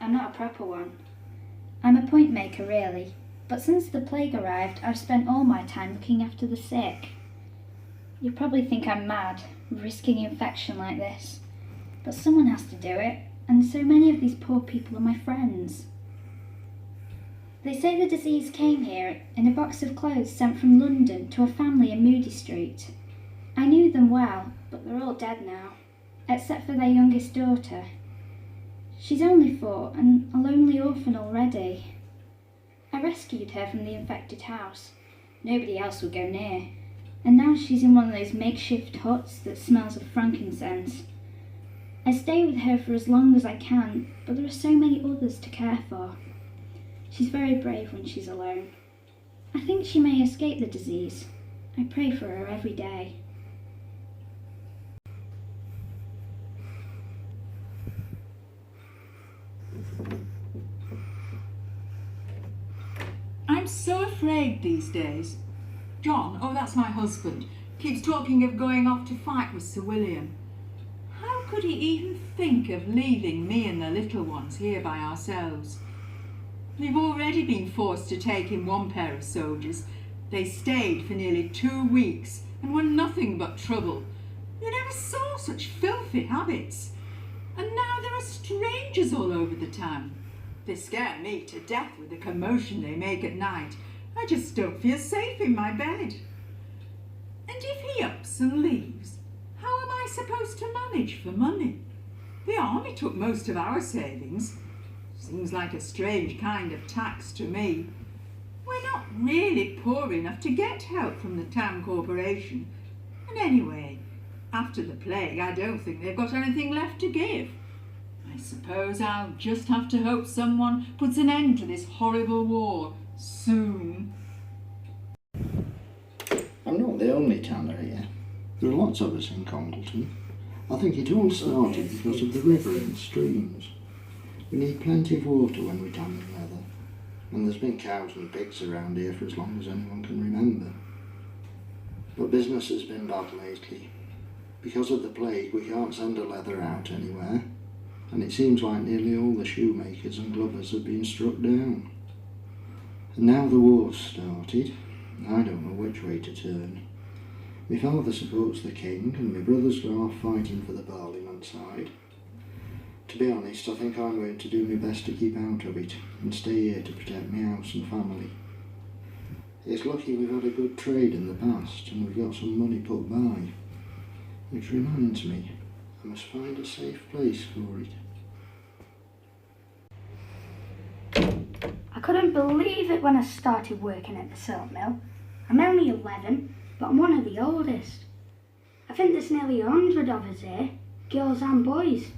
I'm not a proper one. I'm a point maker really, but since the plague arrived I've spent all my time looking after the sick. You probably think I'm mad, risking infection like this, but someone has to do it, and so many of these poor people are my friends. They say the disease came here in a box of clothes sent from London to a family in Moody Street. I knew them well, but they're all dead now, except for their youngest daughter. She's only 4 and a lonely orphan already. I rescued her from the infected house. Nobody else would go near. And now she's in one of those makeshift huts that smells of frankincense. I stay with her for as long as I can, but there are so many others to care for. She's very brave when she's alone. I think she may escape the disease. I pray for her every day. I'm so afraid these days. John, oh that's my husband, keeps talking of going off to fight with Sir William. How could he even think of leaving me and the little ones here by ourselves? We've already been forced to take in one pair of soldiers. They stayed for nearly 2 weeks and were nothing but trouble. You never saw such filthy habits. And now there are strangers all over the town. They scare me to death with the commotion they make at night. I just don't feel safe in my bed. And if he ups and leaves, how am I supposed to manage for money? The army took most of our savings. Seems like a strange kind of tax to me. We're not really poor enough to get help from the town corporation. And anyway, after the plague, I don't think they've got anything left to give. I suppose I'll just have to hope someone puts an end to this horrible war soon. I'm not the only tanner here. There are lots of us in Congleton. I think it all started because of the river and streams. We need plenty of water when we tan the leather, and there's been cows and pigs around here for as long as anyone can remember. But business has been bad lately. Because of the plague, we can't send a leather out anywhere, and it seems like nearly all the shoemakers and glovers have been struck down. And now the war's started, I don't know which way to turn. My father supports the king, and my brothers go off fighting for the Parliament side. To be honest, I think I'm going to do my best to keep out of it and stay here to protect my house and family. It's lucky we've had a good trade in the past and we've got some money put by. Which reminds me, I must find a safe place for it. I couldn't believe it when I started working at the silk mill. I'm only 11, but I'm one of the oldest. I think there's nearly 100 of us here, girls and boys.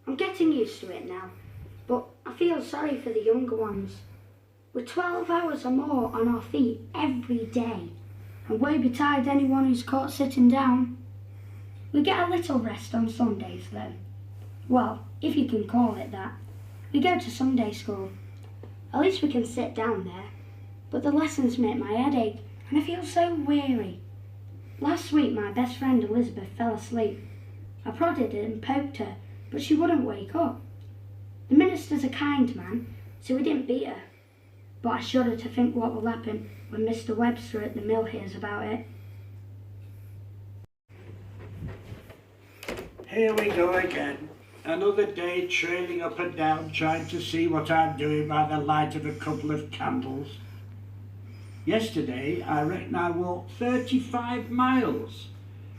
I'm getting used to it now, but I feel sorry for the younger ones. We're 12 hours or more on our feet every day, and woe betide anyone who's caught sitting down. We get a little rest on Sundays though. Well, if you can call it that. We go to Sunday school. At least we can sit down there, but the lessons make my head ache and I feel so weary. Last week my best friend Elizabeth fell asleep. I prodded her and poked her, but she wouldn't wake up. The minister's a kind man, so we didn't beat her. But I shudder to think what will happen when Mr. Webster at the mill hears about it. Here we go again. Another day trailing up and down, trying to see what I'm doing by the light of a couple of candles. Yesterday, I reckon I walked 35 miles.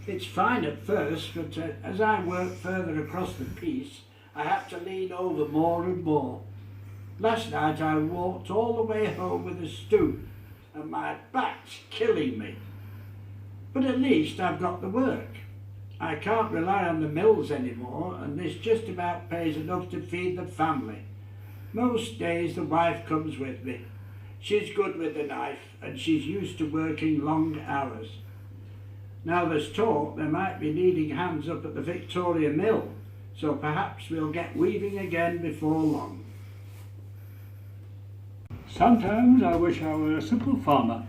It's fine at first, but as I work further across the piece, I have to lean over more and more. Last night I walked all the way home with a stoop, and my back's killing me. But at least I've got the work. I can't rely on the mills anymore, and this just about pays enough to feed the family. Most days the wife comes with me. She's good with the knife, and she's used to working long hours. Now there's talk they might be needing hands up at the Victoria Mill, so perhaps we'll get weaving again before long. Sometimes I wish I were a simple farmer.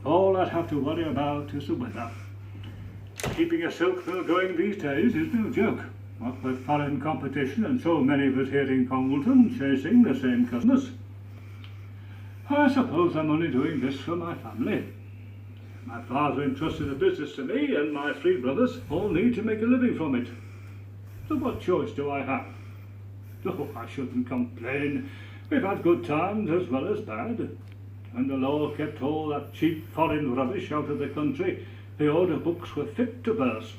All I'd have to worry about is the weather. Keeping a silk mill going these days is no joke, what with foreign competition and so many of us here in Congleton chasing the same customers. I suppose I'm only doing this for my family. My father entrusted the business to me, and my 3 brothers all need to make a living from it. So what choice do I have? Oh, I shouldn't complain. We've had good times as well as bad. When the law kept all that cheap foreign rubbish out of the country, the order books were fit to burst.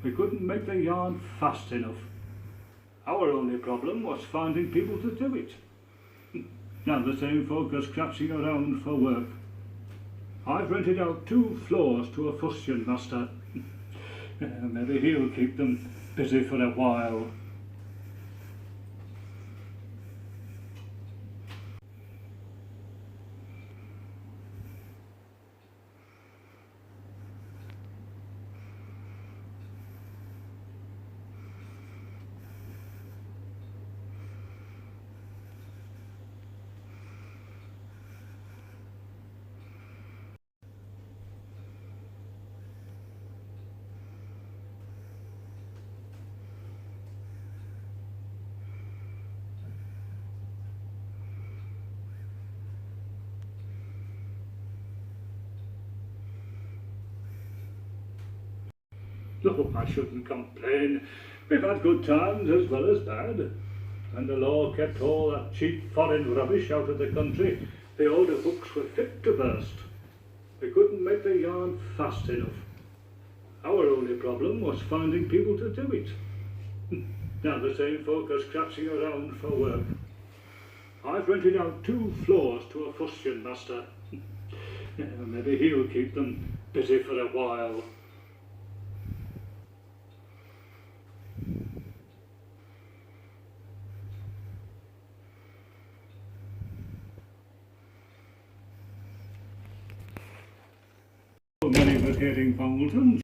We couldn't make the yarn fast enough. Our only problem was finding people to do it. Now the same folk are scratching around for work. I've rented out 2 floors to a fustian master. Maybe he'll keep them busy for a while. Oh, I shouldn't complain. We've had good times as well as bad. When the law kept all that cheap foreign rubbish out of the country, the order books were fit to burst. We couldn't make the yarn fast enough. Our only problem was finding people to do it. Now the same folk are scratching around for work. I've rented out 2 floors to a fustian master. Maybe he'll keep them busy for a while. Many of us here in Congleton.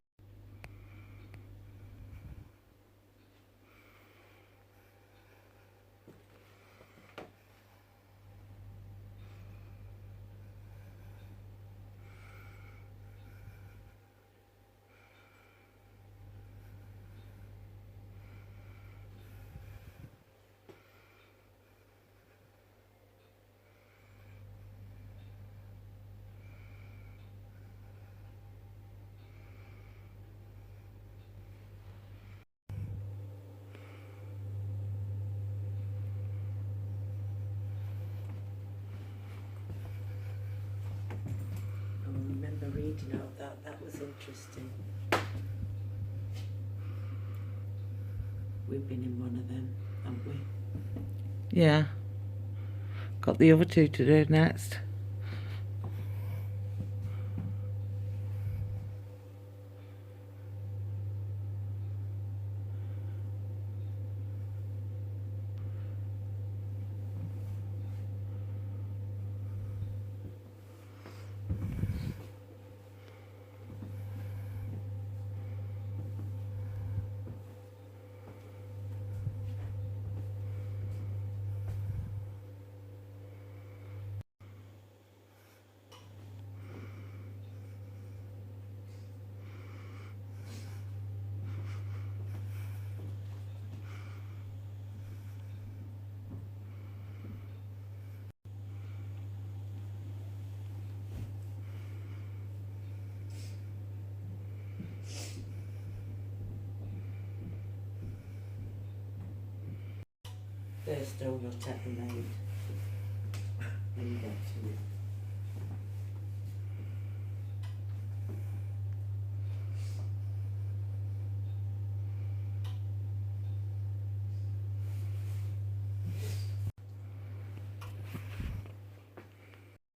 Reading out that was interesting. We've been in one of them, haven't we? Yeah. Got the other 2 to do next. They're still not at the maid. When you get to it.